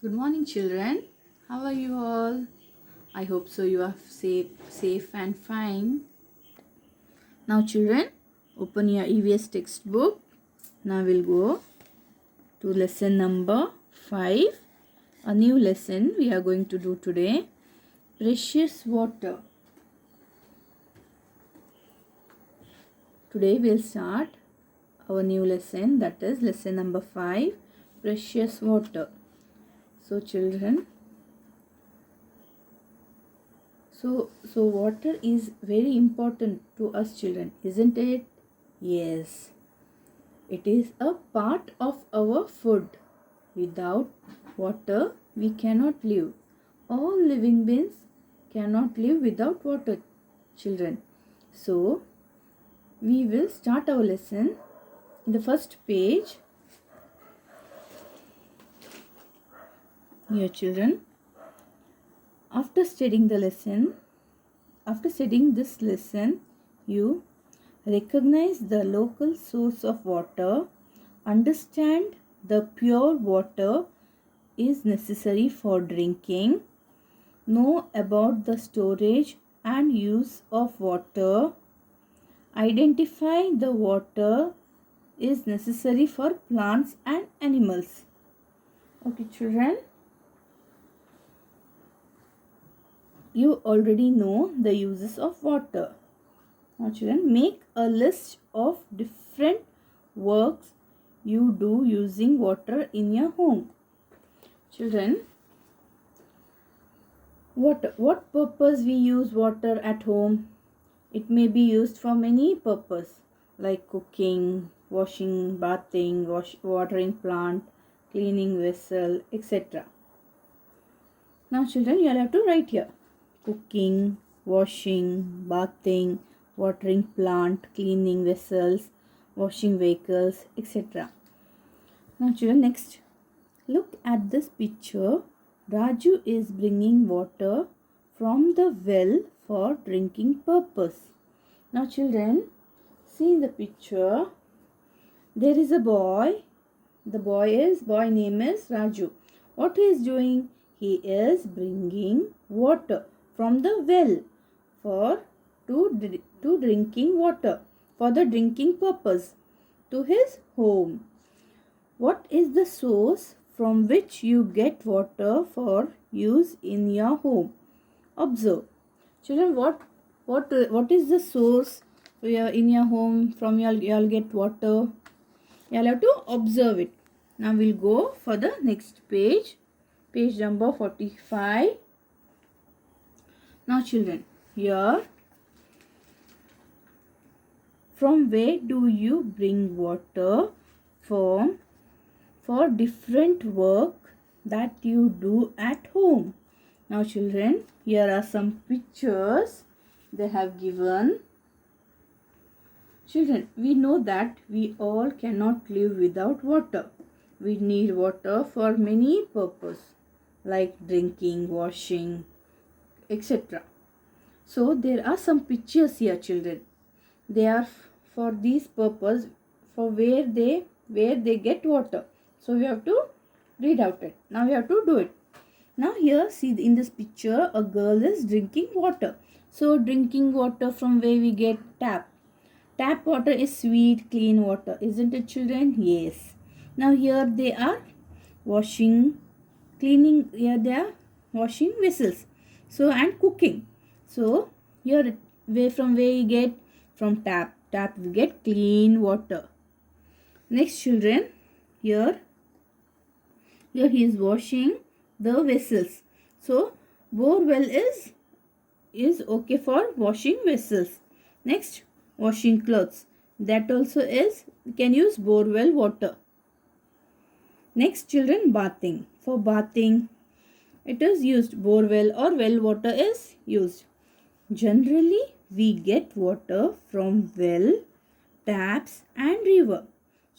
Good morning, children. How are you all? I hope so. You are safe and fine. Now, children, open your EVS textbook. Now we'll go to lesson number 5. A new lesson we are going to do today. Precious water. Today we'll start our new lesson, that is lesson number 5. Precious water. So, children, So water is very important to us children, isn't it? Yes. It is a part of our food. Without water, we cannot live. All living beings cannot live without water, children. So, we will start our lesson in the first page. Here, children. After studying this lesson, you recognize the local source of water, understand the pure water is necessary for drinking, know about the storage and use of water, identify the water is necessary for plants and animals. Okay, children. You already know the uses of water. Now, children, make a list of different works you do using water in your home. Children, what purpose we use water at home? It may be used for many purposes like cooking, washing, bathing, watering plant, cleaning vessel, etc. Now, children, you all have to write here. Cooking, washing, bathing, watering plant, cleaning vessels, washing vehicles, etc. Now, children, next, look at this picture. Raju is bringing water from the well for drinking purpose. Now, children, see in the picture, there is a boy. The boy name is Raju. What he is doing? He is bringing water from the well to drinking water for the drinking purpose to his home. What is the source from which you get water for use in your home? Observe. Children, what is the source in your home from you'll get water? You'll have to observe it. Now we'll go for the next page. Page number 45. Now, children, here, from where do you bring water from for different work that you do at home? Now, children, here are some pictures they have given. Children, we know that we all cannot live without water. We need water for many purposes like drinking, washing, etc. So there are some pictures here, children. They are for this purpose, for where they get water. So we have to read out it. Now we have to do it. Now here, see in this picture, a girl is drinking water. So drinking water from where we get tap. Tap water is sweet, clean water, isn't it, children? Yes. Now here they are washing, cleaning. Here they are washing vessels. So and cooking. So here from where you get from tap. Tap we get clean water. Next, children, here he is washing the vessels. So bore well is okay for washing vessels. Next, washing clothes. That also is, we can use bore well water. Next, children, bathing. For bathing, it is used bore well or well water is used. Generally, we get water from well, taps and river.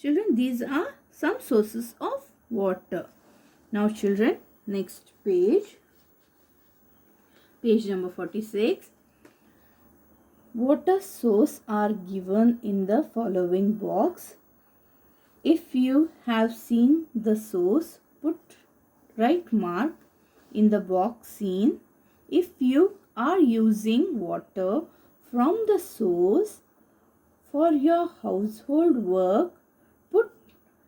Children, these are some sources of water. Now, children, next page. Page number 46. Water source are given in the following box. If you have seen the source, Write mark in the box seen. If you are using water from the source for your household work, put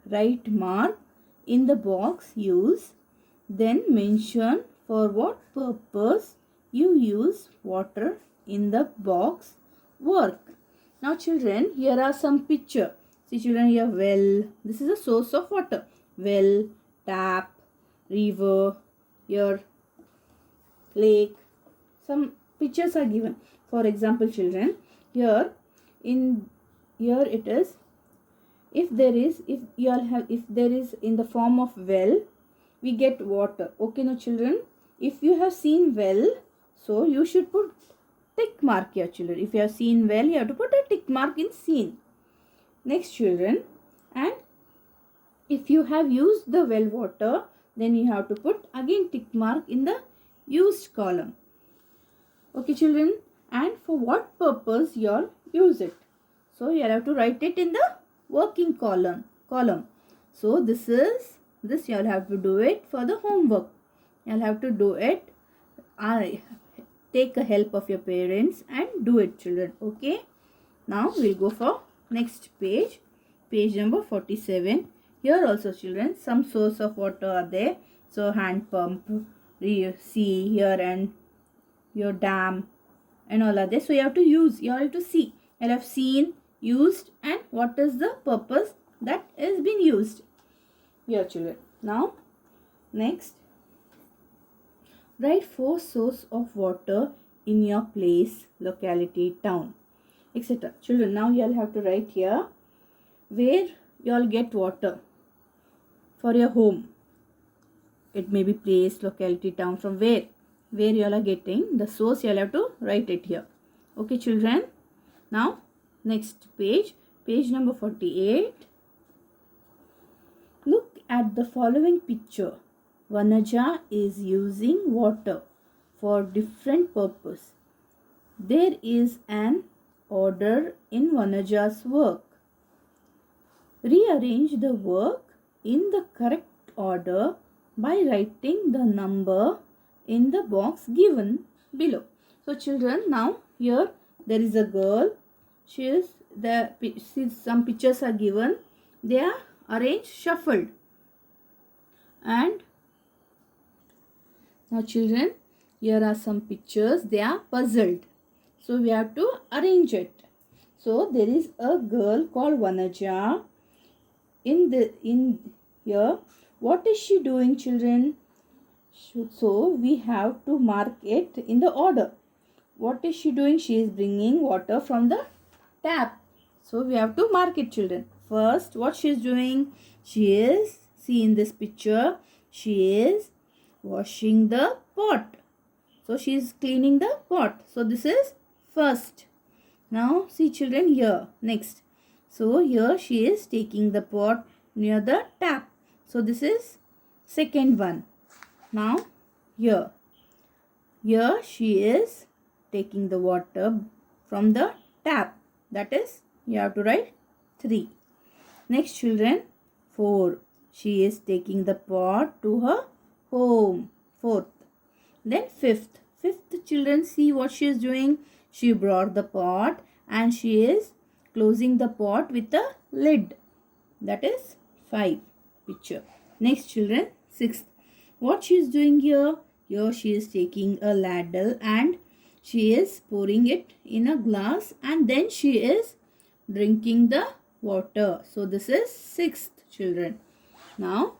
right mark in the box use. Then mention for what purpose you use water in the box work. Now children, here are some picture. See children, here well. This is a source of water. Well, tap, river, here lake. Some pictures are given. For example children, here it is, if there is in the form of well, we get water. Okay, now children, if you have seen well, so you should put tick mark here children. If you have seen well, you have to put a tick mark in seen. Next children, and if you have used the well water, then you have to put again tick mark in the used column. Okay children, and for what purpose you all use it. So you have to write it in the working column. So this you all have to do it for the homework. You all have to do it. Take a help of your parents and do it children. Okay. Now we'll go for next page. Page number 47. Here also children, some source of water are there. So hand pump, sea here and your dam and all are there. So you have to use, you have to see. You have seen, used, and what is the purpose that is being used. Here children. Now next, write 4 source of water in your place, locality, town, etc. Children, now you all have to write here where you all get water for your home. It may be place, locality, town, from where you all are getting the source. You all have to write it here. Okay children. Now next page, page number 48. Look at the following picture. Vanaja is using water for different purpose. There is an order in Vanaja's work. Rearrange the work in the correct order by writing the number in the box given below. So children, now here there is a girl. Some pictures are given. They are arranged, shuffled. And now children, here are some pictures. They are puzzled. So we have to arrange it. So there is a girl called Vanaja. In here, what is she doing children? So we have to mark it in the order. What is she doing? She is bringing water from the tap. So we have to mark it children. First, what she is doing? She is, see in this picture, she is washing the pot. So she is cleaning the pot. So this is first. Now see children here. Next. So here she is taking the pot near the tap. So this is second one. Now here she is taking the water from the tap. That is, you have to write 3. Next children, 4. She is taking the pot to her home. 4th. Then 5th. 5th children, see what she is doing. She brought the pot and she is closing the pot with a lid. That is 5 picture. Next children, 6th. What she is doing here? Here she is taking a ladle and she is pouring it in a glass and then she is drinking the water. So this is 6th children. Now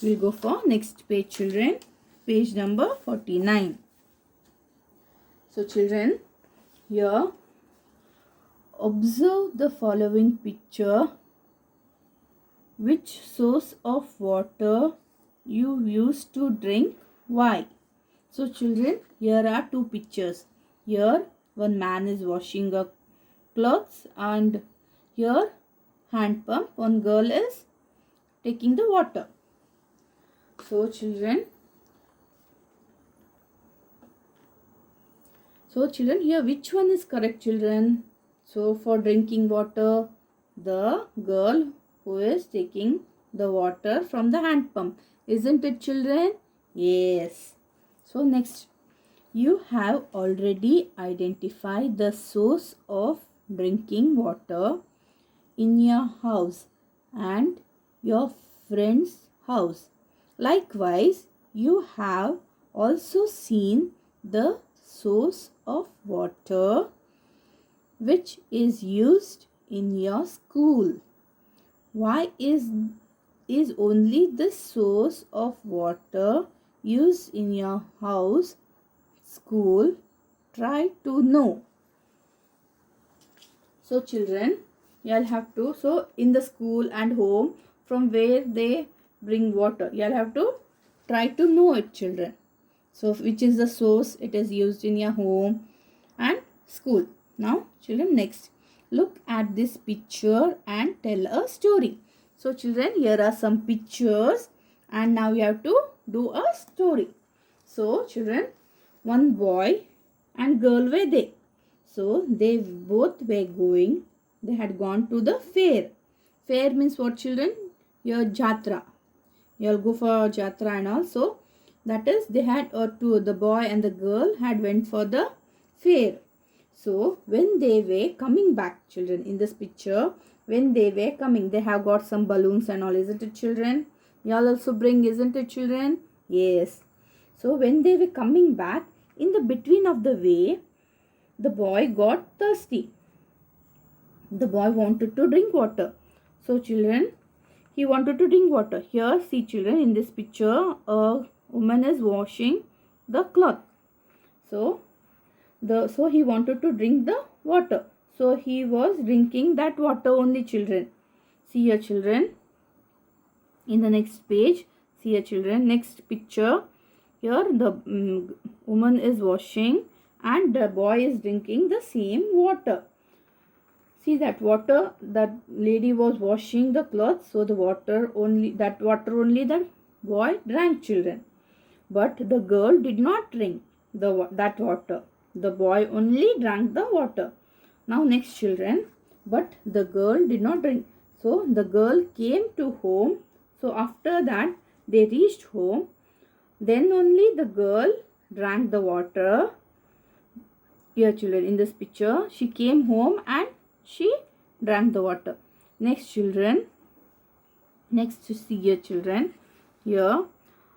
we'll go for next page children. Page number 49. So children, here observe the following picture. Which source of water you use to drink? Why? So children, here are 2 pictures. Here one man is washing a clothes and here hand pump. One girl is taking the water. So children, here which one is correct children? So for drinking water, the girl who is taking the water from the hand pump. Isn't it, children? Yes. So next, you have already identified the source of drinking water in your house and your friend's house. Likewise, you have also seen the source of water which is used in your school. Why is only the source of water used in your house, school? Try to know. So children, you'll have to, so in the school and home, from where they bring water, you'll have to try to know it, children. So which is the source it is used in your home and school. Now children, next, look at this picture and tell a story. So children, here are some pictures and now you have to do a story. So children, one boy and girl were there. So they both were going, they had gone to the fair. Fair means what, children? Your jatra. You'll go for jatra and all. So that is, they had two, the boy and the girl had went for the fair. So when they were coming back, children, in this picture, when they were coming, they have got some balloons and all, isn't it, children? Y'all also bring, isn't it, children? Yes. So when they were coming back, in the between of the way, the boy got thirsty. The boy wanted to drink water. So children, he wanted to drink water. Here, see children, in this picture, a woman is washing the cloth. So he wanted to drink the water. So he was drinking that water only, children. See here, children. In the next page, see here, children. Next picture. Here the woman is washing and the boy is drinking the same water. See that water, that lady was washing the clothes, so the water only the boy drank, children. But the girl did not drink that water. The boy only drank the water. Now next, children, but the girl did not drink. So the girl came to home. So after that they reached home. Then only the girl drank the water. Here, children, in this picture, she came home and she drank the water. Next, children, next to see here, children, here,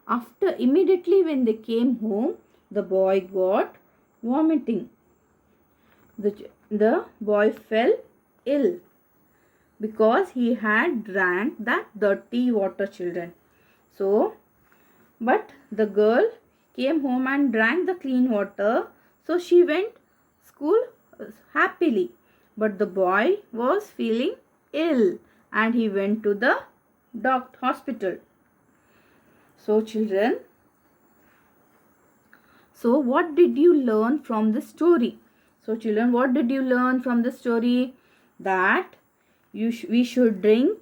after immediately when they came home, the boy got vomiting. The boy fell ill because he had drank that dirty water, children. So, but the girl came home and drank the clean water. So she went school happily. But the boy was feeling ill and he went to the hospital. So children, so what did you learn from the story? So children, what did you learn from the story? That we should drink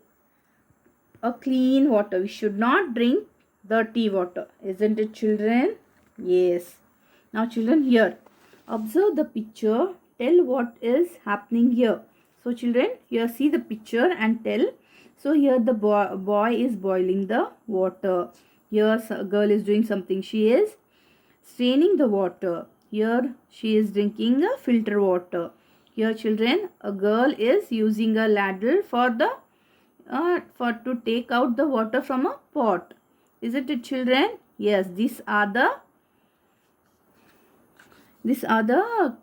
a clean water. We should not drink dirty water. Isn't it, children? Yes. Now children, here, observe the picture. Tell what is happening here. So children, here see the picture and tell. So here the boy is boiling the water. Here a girl is doing something. She is straining the water. Here she is drinking a filter water. Here, children, a girl is using a ladle for to take out the water from a pot. Isn't it, children? Yes, these are the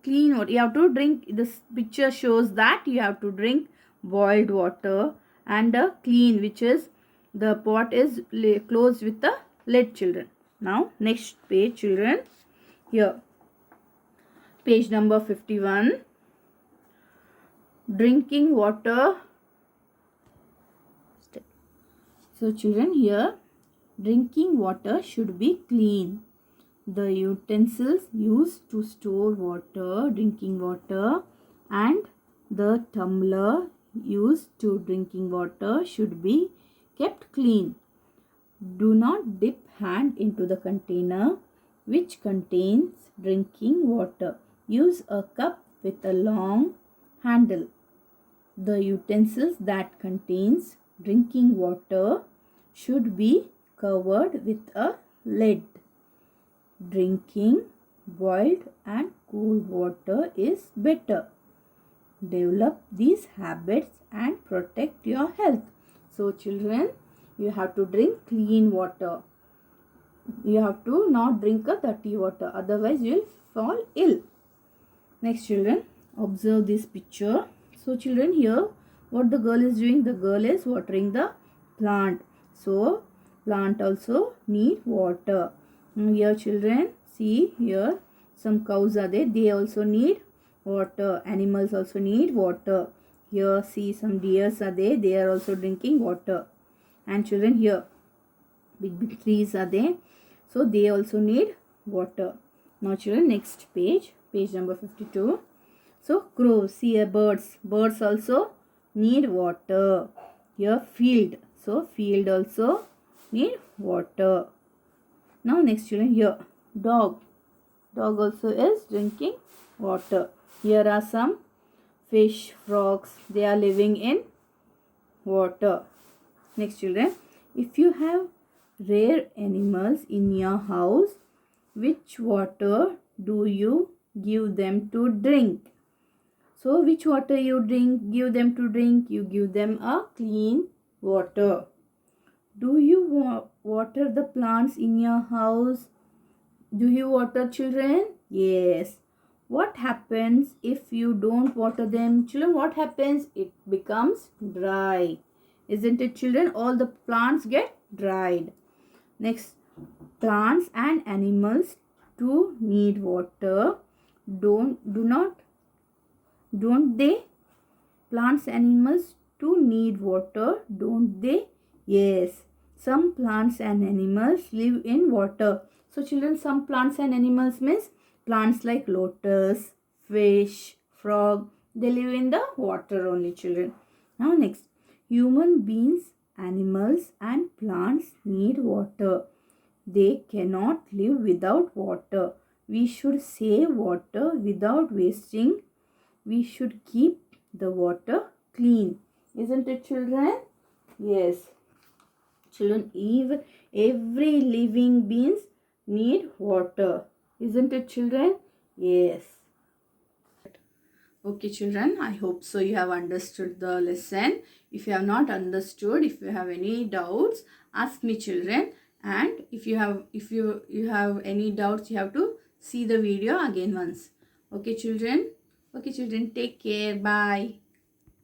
clean water. You have to drink. This picture shows that you have to drink boiled water and a clean, which is the pot is closed with the lid, children. Now next page, children. Here, page number 51. Drinking water. So children, here, drinking water should be clean. The utensils used to store water, drinking water, and the tumbler used to drinking water should be kept clean. Do not dip hand into the container which contains drinking water. Use a cup with a long handle. The utensils that contains drinking water should be covered with a lid. Drinking boiled and cool water is better. Develop these habits and protect your health. So children, you have to drink clean water. You have to not drink a dirty water, otherwise you will fall ill. Next children, observe this picture. So children, here what the girl is doing? The girl is watering the plant. So plant also need water. Here children, see here some cows are there. They also need water. Animals also need water. Here see some deers are there. They are also drinking water. And children, here big trees are there. So they also need water. Now children, next page number 52. So crows, see birds. Birds also need water. Here field. So field also need water. Now next children, here dog. Dog also is drinking water. Here are some fish, frogs. They are living in water. Next children, if you have rare animals in your house, which water do you give them to drink? So which water you give them to drink? You give them a clean water. Do you water the plants in your house? Do you water children? Yes. What happens if you don't water them? Children, what happens? It becomes dry. Isn't it children? All the plants get dried. Next, plants and animals too need water. Don't they? Plants and animals too need water, don't they? Yes. Some plants and animals live in water. So children, some plants and animals means plants like lotus, fish, frog. They live in the water only children. Now next, human beings, animals and plants need water. They cannot live without water. We should save water without wasting. We should keep the water clean. Isn't it children? Yes. Children, even every living beings need water. Isn't it children? Yes. Okay children, I hope so you have understood the lesson. If you have not understood, if you have any doubts, ask me children. And if you have any doubts, you have to see the video again once. Okay children? Okay children, take care. Bye.